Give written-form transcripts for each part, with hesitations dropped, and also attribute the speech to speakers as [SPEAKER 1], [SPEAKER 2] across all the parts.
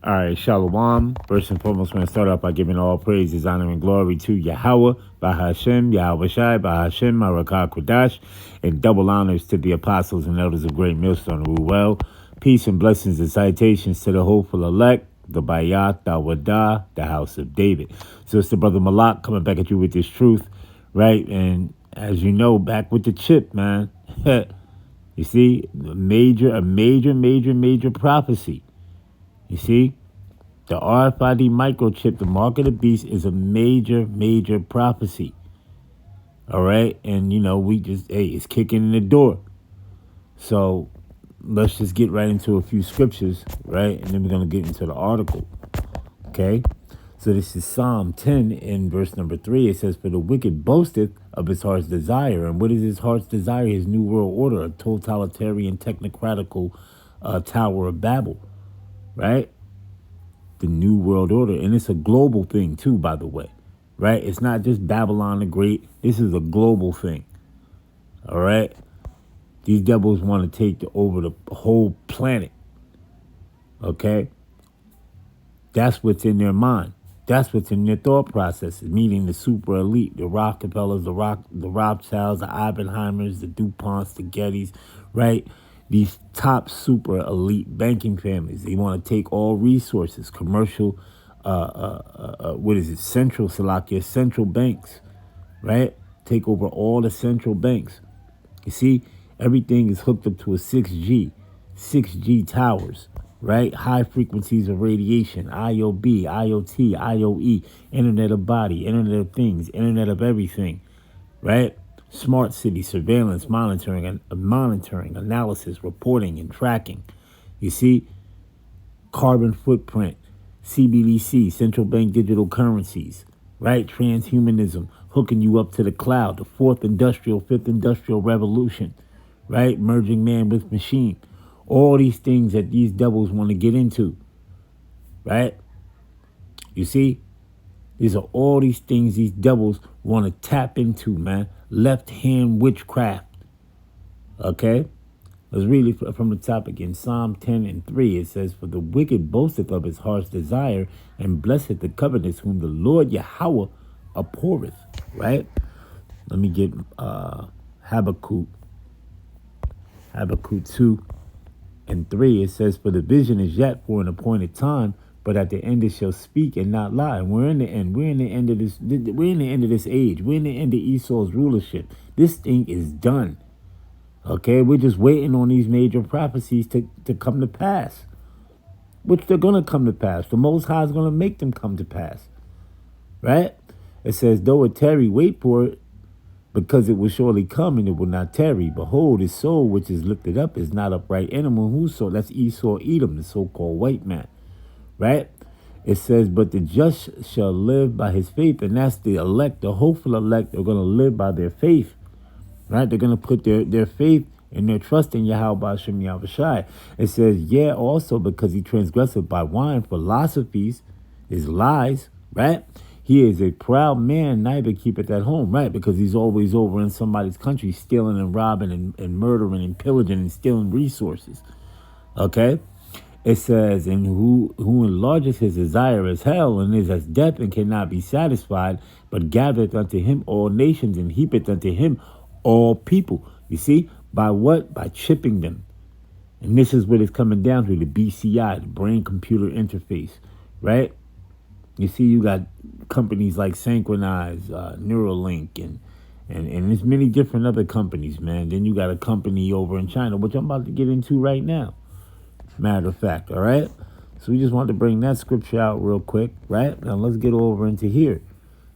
[SPEAKER 1] All right, Shalom. First and foremost, we're going to start off by giving all praises, honor, and glory to Yahweh, Bahashem, Yahweh Shai, Bahashem, Marakah Kodash, and double honors to the apostles and elders of Great Millstone Ruel. Peace and blessings and citations to the hopeful elect, the Bayat, the Wadah, the house of David. So it's the brother Malak coming back at you with this truth, right? And as you know, back with the chip, man. You see, a major prophecy. You see, the RFID microchip, the mark of the beast, is a major prophecy. All right. And, it's kicking in the door. So let's just get right into a few scriptures, right? And then we're going to get into the article. Okay. So this is Psalm 10 in verse number 3. It says, "For the wicked boasteth of his heart's desire." And what is his heart's desire? His new world order, a totalitarian, technocratical Tower of Babel, right? The New World Order. And it's a global thing too, by the way, right? It's not just Babylon the Great. This is a global thing. All right. These devils want to take over the whole planet. Okay. That's what's in their mind. That's what's in their thought processes, meaning the super elite, the Rockefellers, the Rothschilds, the Oppenheimers, the DuPonts, the Gettys, right? These top super elite banking families. They want to take all resources, commercial, central banks, right? Take over all the central banks. You see, everything is hooked up to a 6G towers, right? High frequencies of radiation, IOB, IoT, IOE, Internet of Body, Internet of Things, Internet of Everything, right? Smart city surveillance, monitoring, analysis, reporting, and tracking. You see, carbon footprint, CBDC, central bank digital currencies, right? Transhumanism, hooking you up to the cloud, the fifth industrial revolution, right? Merging man with machine. All these things that these devils want to get into, right? You see, these are all these things these devils want to tap into, man. Left-hand witchcraft. Okay? Let's read it from the top again. Psalm 10 and 3. It says, "For the wicked boasteth of his heart's desire, and blesseth the covetous whom the Lord Yahweh abhorreth." Right? Let me get Habakkuk 2 and 3. It says, "For the vision is yet for an appointed time, but at the end it shall speak and not lie." And we're in the end. We're in the end of this. We're in the end of this age. We're in the end of Esau's rulership. This thing is done. Okay, we're just waiting on these major prophecies to come to pass, which they're gonna come to pass. The Most High is gonna make them come to pass, right? It says, "Though it tarry, wait for it, because it will surely come, and it will not tarry. Behold, his soul which is lifted up is not upright animal." Whose soul? That's Esau, Edom, the so-called white man. Right? It says, "But the just shall live by his faith." And that's the elect, the hopeful elect are going to live by their faith. Right? They're going to put their faith and their trust in Yahweh Hashem Yahweh Shai. It says, "Yeah, also because he transgresseth by wine, philosophies, his lies." Right? "He is a proud man, neither keepeth at home." Right? Because he's always over in somebody's country, stealing and robbing and murdering and pillaging and stealing resources. Okay? It says, "And who enlargeth his desire as hell, and is as death, and cannot be satisfied, but gathereth unto him all nations, and heapeth unto him all people." You see, by what? By chipping them. And this is what it's coming down to, the BCI, the brain computer interface, right? You see, you got companies like Synchronize, Neuralink, and there's many different other companies, man. Then you got a company over in China, which I'm about to get into right now. Matter of fact, all right? So we just wanted to bring that scripture out real quick, right? Now let's get over into here.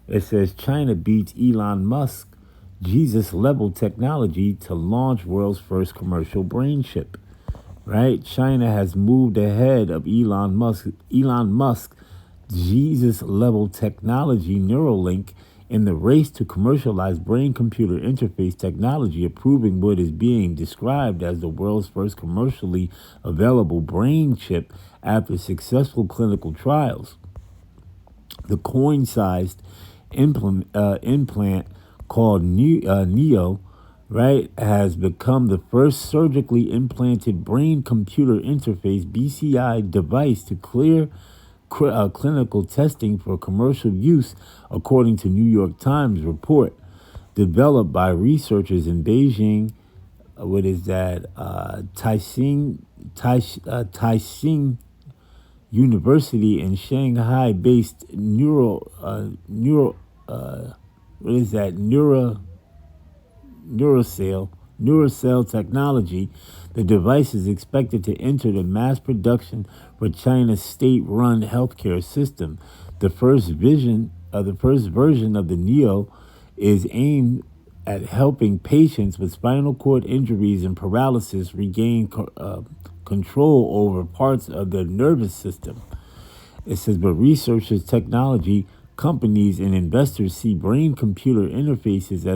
[SPEAKER 1] It says, "China beats Elon Musk Jesus-level technology to launch world's first commercial brain chip." Right? China has moved ahead of Elon Musk Jesus-level technology, Neuralink, in the race to commercialize brain-computer interface technology, approving what is being described as the world's first commercially available brain chip after successful clinical trials. The coin-sized implant called Neo right, has become the first surgically implanted brain-computer interface (BCI) device to clear clinical testing for commercial use, according to New York Times report. Developed by researchers in Beijing, what is that? Taixing University and Shanghai-based what is that? Neurocell, Neurocell technology. The device is expected to enter the mass production for China's state-run healthcare system. The first version of the Neo is aimed at helping patients with spinal cord injuries and paralysis regain control over parts of their nervous system. It says, but researchers, technology companies, and investors see brain-computer interfaces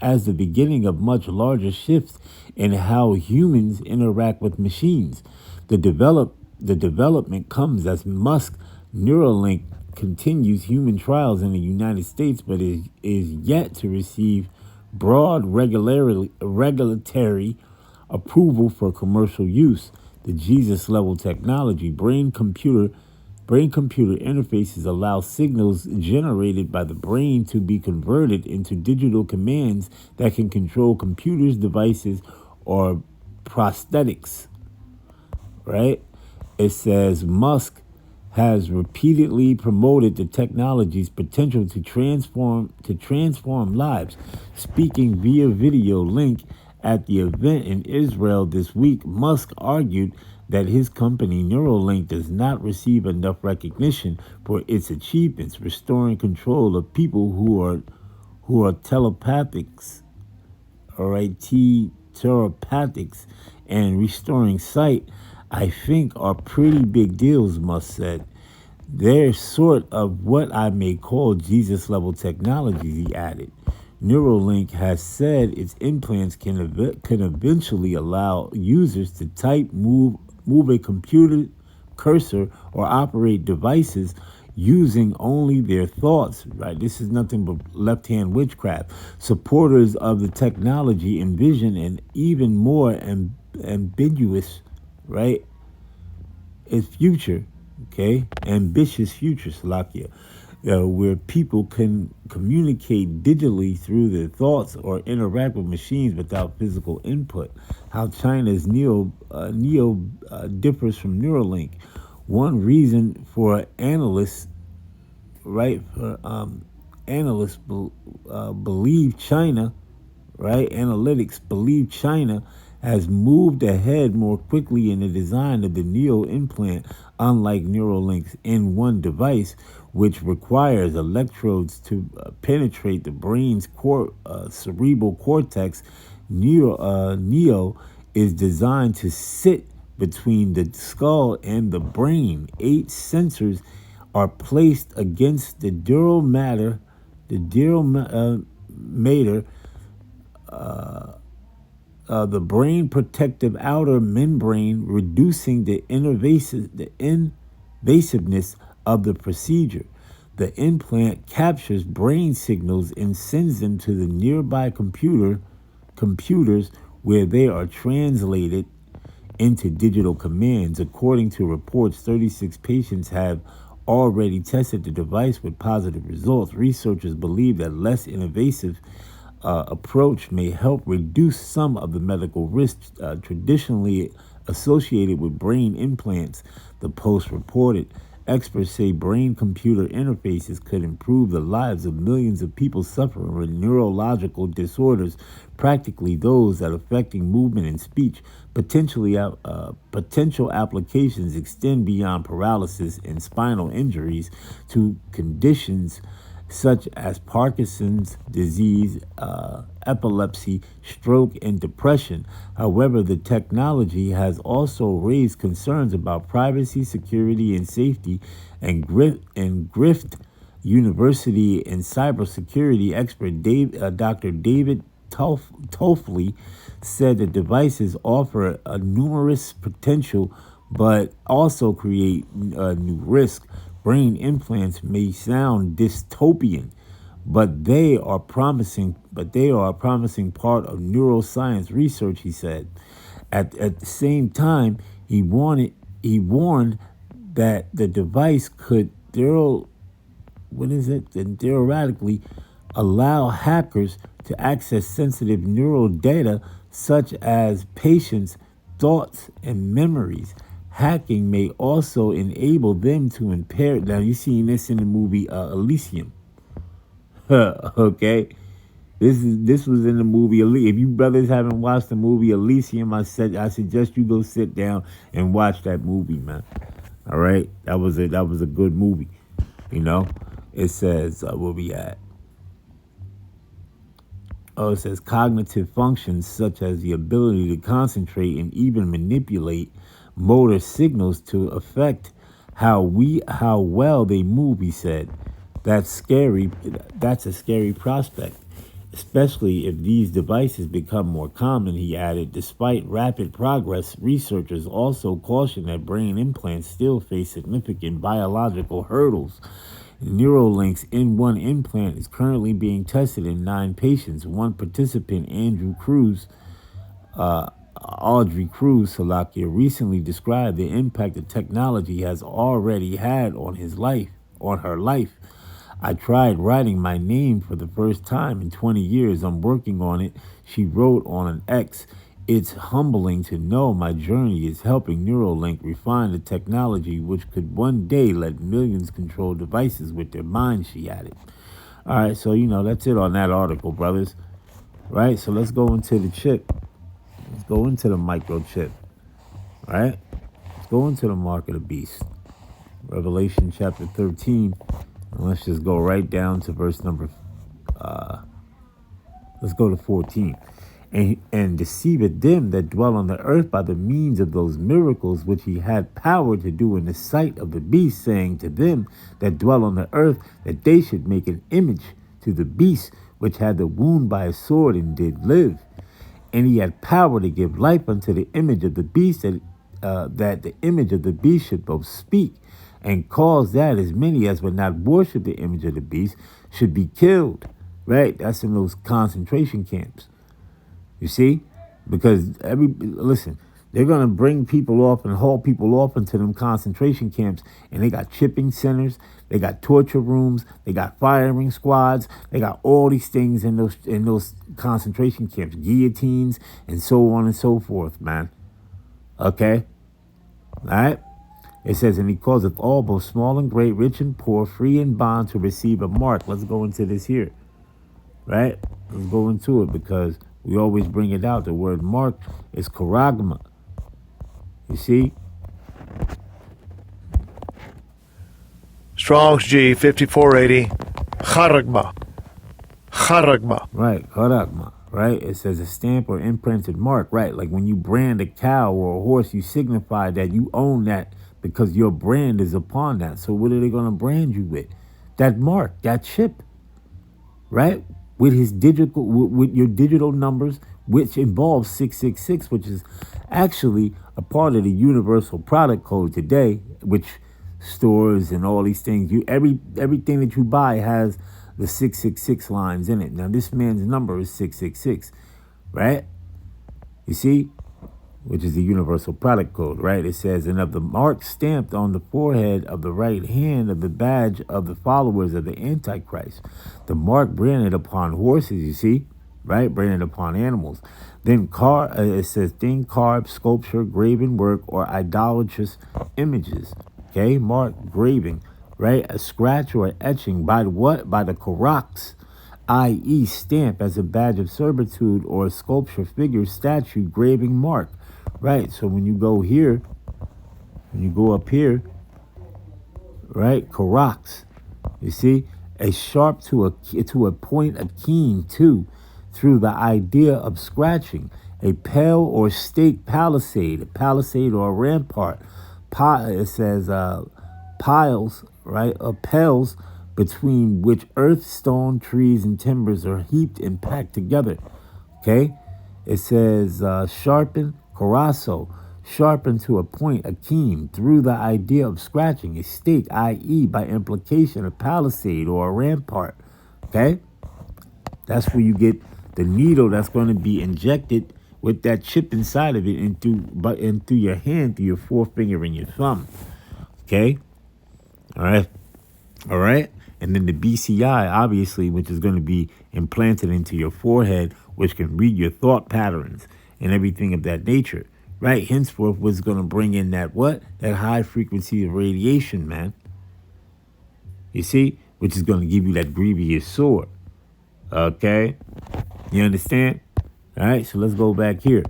[SPEAKER 1] as the beginning of much larger shifts in how humans interact with machines. The development comes as Musk Neuralink continues human trials in the United States, but is yet to receive broad regulatory approval for commercial use. The Jesus level technology, brain-computer interfaces allow signals generated by the brain to be converted into digital commands that can control computers, devices, or prosthetics. Right? It says Musk has repeatedly promoted the technology's potential to transform lives. Speaking via video link at the event in Israel this week, Musk argued that his company Neuralink does not receive enough recognition for its achievements, restoring control of people who are telepathics, all right, telepathics, and restoring sight. I think are pretty big deals, Musk said. They're sort of what I may call Jesus level technology, he added. Neuralink has said its implants can eventually allow users to type, move a computer cursor, or operate devices using only their thoughts, right? This is nothing but left-hand witchcraft. Supporters of the technology envision an even more ambiguous, right, its future, okay? Ambitious future, Salakia, where people can communicate digitally through their thoughts or interact with machines without physical input. How China's Neo differs from Neuralink. One reason for analysts, right, believe China, right, analytics believe China has moved ahead more quickly in the design of the Neo implant, unlike Neuralink's N1 device, which requires electrodes to penetrate the brain's cerebral cortex. Neo is designed to sit between the skull and the brain. 8 sensors are placed against the dural matter, the brain protective outer membrane, reducing the invasiveness of the procedure. The implant captures brain signals and sends them to the nearby computers where they are translated into digital commands. According to reports, 36 patients have already tested the device with positive results. Researchers believe that less invasive approach may help reduce some of the medical risks traditionally associated with brain implants, the Post reported. Experts say brain-computer interfaces could improve the lives of millions of people suffering with neurological disorders, practically those that affecting movement and speech. Potential applications extend beyond paralysis and spinal injuries to conditions such as Parkinson's disease, epilepsy, stroke, and depression. However, the technology has also raised concerns about privacy, security, and safety, and Griffith University and cybersecurity expert Dr. David Toffley said the devices offer a numerous potential but also create new risk. Brain implants may sound dystopian, But they are promising. But they are a promising part of neuroscience research, he said. At the same time, he warned that the device could theoretically allow hackers to access sensitive neural data such as patients' thoughts and memories. Hacking may also enable them to impair. Now, you seen this in the movie Elysium. Okay, this was in the movie Elysium. If you brothers haven't watched the movie Elysium, I suggest you go sit down and watch that movie, man. All right, that was a good movie. You know, it says where we at. Oh, it says cognitive functions such as the ability to concentrate and even manipulate motor signals to affect how well they move, he said. That's scary. That's a scary prospect, especially if these devices become more common, he added. Despite rapid progress, researchers also caution that brain implants still face significant biological hurdles. Neuralink's N1 implant is currently being tested in 9 patients. One participant, Audrey Cruz Salakia, recently described the impact the technology has already had on her life. I tried writing my name for the first time in 20 years. I'm working on it, she wrote on an X. It's humbling to know my journey is helping Neuralink refine the technology which could one day let millions control devices with their minds, she added. All right, so, that's it on that article, brothers. Right, so let's go into the chip. Let's go into the microchip. Right? Let's go into the mark of the beast. Revelation chapter 13. And let's just go right down to verse number, let's go to 14. And deceiveth them that dwell on the earth by the means of those miracles which he had power to do in the sight of the beast, saying to them that dwell on the earth that they should make an image to the beast which had the wound by a sword and did live. And he had power to give life unto the image of the beast, that the image of the beast should both speak, and cause that as many as would not worship the image of the beast should be killed. Right? That's in those concentration camps. You see? Because they're going to bring people off and haul people off into them concentration camps, and they got chipping centers, they got torture rooms, they got firing squads, they got all these things in those concentration camps, guillotines, and so on and so forth, man. Okay? All right? It says, and he causeth all, both small and great, rich and poor, free and bond, to receive a mark. Let's go into this here. Right? Let's go into it because we always bring it out. The word mark is charagma. You see?
[SPEAKER 2] Strong's G 5480. Charagma.
[SPEAKER 1] Right, charagma. Right? It says a stamp or imprinted mark. Right? Like when you brand a cow or a horse, you signify that you own that because your brand is upon that. So what are they going to brand you with? That mark, that chip. Right? With your digital numbers, which involves 666, which is actually a part of the universal product code today, which stores and all these things. Everything that you buy has the 666 lines in it. Now, this man's number is 666, right? You see? Which is the universal product code, right? It says, and of the mark stamped on the forehead of the right hand of the badge of the followers of the Antichrist. The mark branded upon horses, you see, right? Branded upon animals. Then it says thing, carved, sculpture, graven work, or idolatrous images. Okay, mark, graving, right? A scratch or etching by what? By the karax, i.e. stamp as a badge of servitude, or a sculpture, figure, statue, graving, mark. Right, so when you go here, when you go up here, right, karax, you see, a sharp to a point, a keen to, through the idea of scratching, a pale or stake palisade, a palisade or a rampart. It says piles, right, of pales between which earth, stone, trees, and timbers are heaped and packed together. Okay, it says sharpen. Carasso, sharpened to a point, a keen, through the idea of scratching, a stake, i.e., by implication, a palisade or a rampart, Okay? That's where you get the needle that's going to be injected with that chip inside of it into your hand, through your forefinger and your thumb. Okay? All right? All right? And then the BCI, obviously, which is going to be implanted into your forehead, which can read your thought patterns and everything of that nature. Right? Henceforth, was going to bring in that what? That high frequency of radiation, man. You see? Which is going to give you that grievous sore. Okay? You understand? All right, so let's go back here.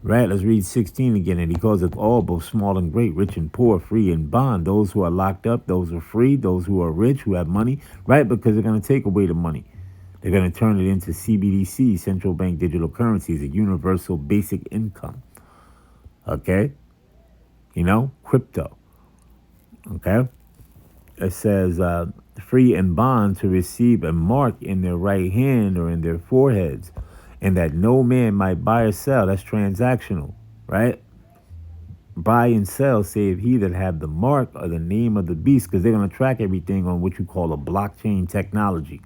[SPEAKER 1] Right, let's read 16 again. And he calls it all, both small and great, rich and poor, free and bond. Those who are locked up, those who are free, those who are rich, who have money, right? Because they're going to take away the money. They're going to turn it into CBDC, central bank digital currencies, a universal basic income. Okay? You know, crypto. Okay? It says free and bond to receive a mark in their right hand or in their foreheads, and that no man might buy or sell. That's transactional, right? Buy and sell, save he that have the mark or the name of the beast, because they're going to track everything on what you call a blockchain technology.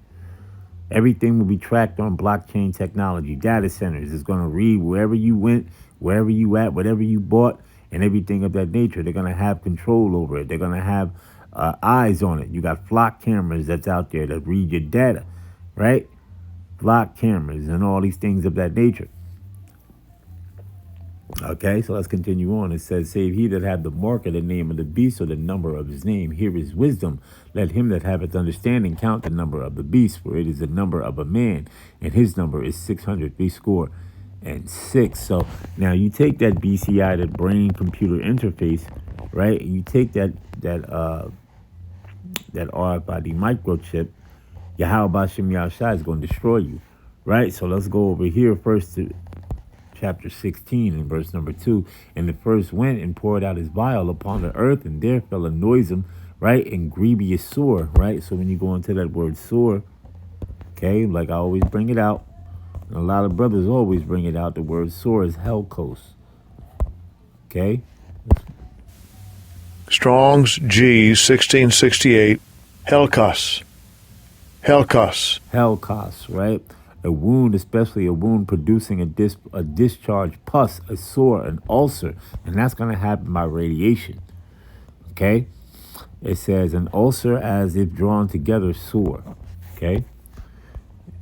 [SPEAKER 1] Everything will be tracked on blockchain technology. Data centers is going to read wherever you went, wherever you at, whatever you bought, and everything of that nature. They're going to have control over it. They're going to have eyes on it. You got flock cameras that's out there that read your data, right? Flock cameras and all these things of that nature. Okay, so let's continue on. It says, save he that have the mark of the name of the beast or the number of his name. Here is wisdom. Let him that haveth understanding count the number of the beast, for it is the number of a man, and his number is 600 So now you take that BCI, that brain computer interface, right? You take that RFID microchip. Yahweh Bashem Yahshai is going to destroy you, right? So let's go over here first to chapter 16 and verse number 2. And the first went and poured out his vial upon the earth, and there fell a noisome, right, and grievous sore, right? So when you go into that word sore, okay, like I always bring it out, and a lot of brothers always bring it out, the word sore is helkos, okay?
[SPEAKER 2] Strong's G 1668. Helkos. Helkos.
[SPEAKER 1] Helkos, right? A wound, especially a wound producing a discharge, pus, a sore, an ulcer, and that's going to happen by radiation. Okay? It says an ulcer as if drawn together, sore. Okay?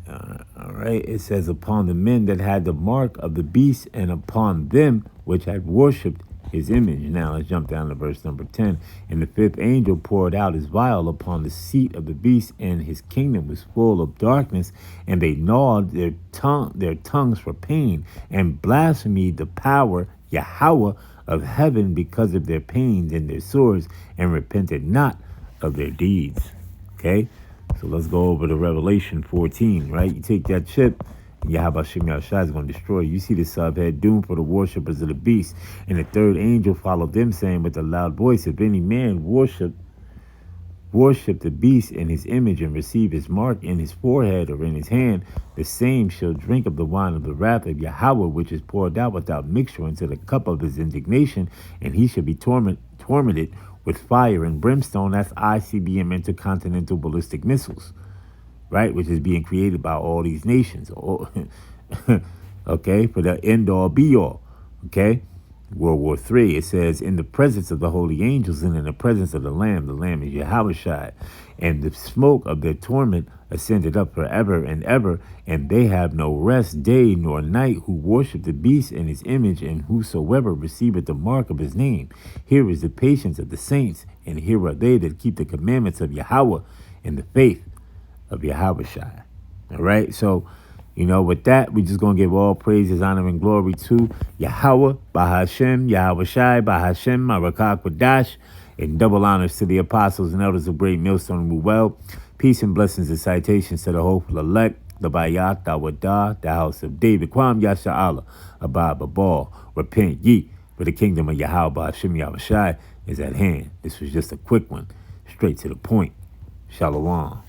[SPEAKER 1] All right. It says upon the men that had the mark of the beast, and upon them which had worshipped his image. Now let's jump down to verse number 10. And the fifth angel poured out his vial upon the seat of the beast, and his kingdom was full of darkness, and they gnawed their tongues for pain, and blasphemed the power Yahweh of heaven because of their pains and their sores, and repented not of their deeds. Okay? So let's go over to Revelation 14, right? You take that chip, Yahweh Shem Yahshai is going to destroy you. You see the subhead, doom for the worshippers of the beast. And the third angel followed them, saying with a loud voice, if any man worship the beast in his image, and receive his mark in his forehead or in his hand, the same shall drink of the wine of the wrath of Yahweh, which is poured out without mixture into the cup of his indignation, and he shall be tormented with fire and brimstone. That's ICBM, intercontinental ballistic missiles, right? Which is being created by all these nations. Okay, for the end all be all. Okay, World War III. It says, in the presence of the holy angels and in the presence of the Lamb is Yahushua, and the smoke of their torment ascended up forever and ever, and they have no rest day nor night who worship the beast in his image, and whosoever receiveth the mark of his name. Here is the patience of the saints, and here are they that keep the commandments of Yahweh and the faith of Yahushua. All right, so with that, we're just going to give all praises, honor, and glory to Yahweh, Bahashem, Yahushai, Bahashem, Marakah Quadash, and double honors to the apostles and elders of Great Millstone Ruel. Peace and blessings and citations to the hopeful elect, the Bayat, the Wadah, the house of David, Kwam Yasha Allah, Abba Babal, repent ye, for the kingdom of Yahweh, Bahashem, Yahushai is at hand. This was just a quick one, straight to the point. Shalom.